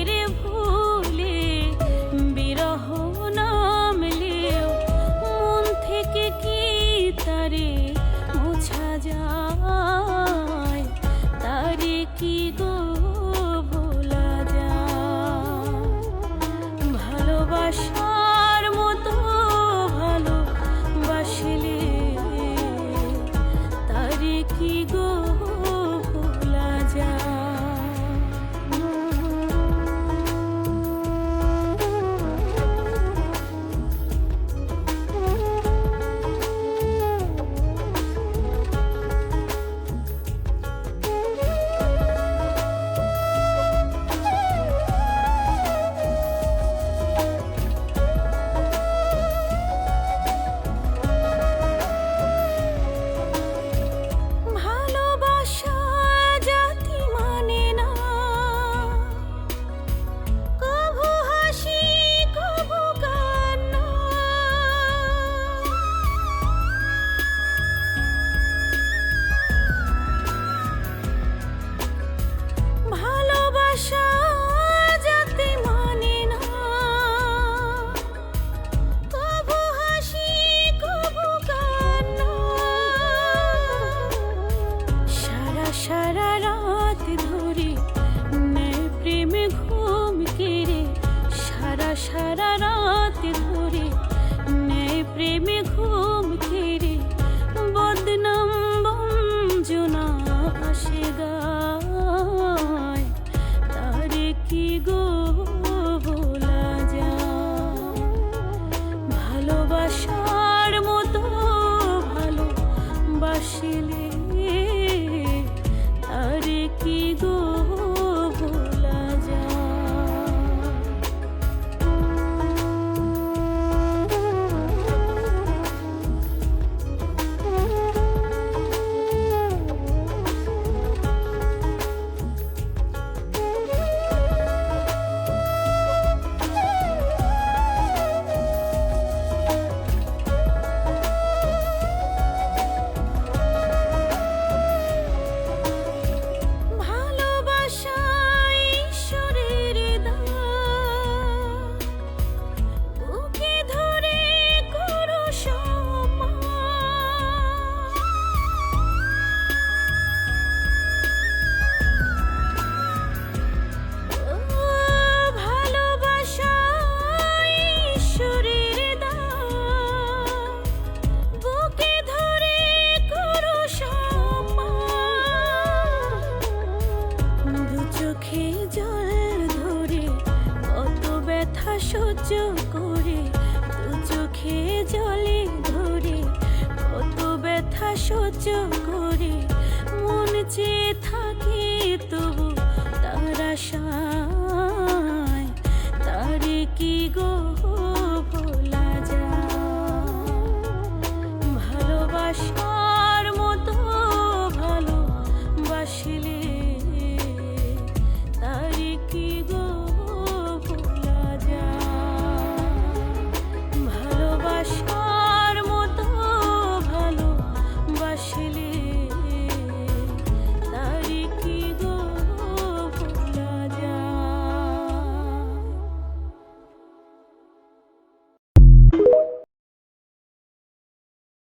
রে ভুলে বিরহ নামলেও মন থেকে কি তারে মোছা যায়, তারে কি গো ভোলা যায়? ভালোবাসার মতো ভালোবাসলে তারে কি গো ভোলা যায়? সারা রাত ধরে নেয় প্রেমে ঘুম কেড়ে, সারা রাত ধরে নেয় প্রেমে ঘুম কেড়ে, বদনাম বঞ্জনা আসে গায়, তারে কি গো ভোলা যায়? ভালোবাসার মতো ভালোবাসিলে তারে কি গো ভোলা যায়? সহ্য করে দু চোখে জলে ধরে, কত ব্যথা সহ্য করে মন চেয়ে থাকে তবু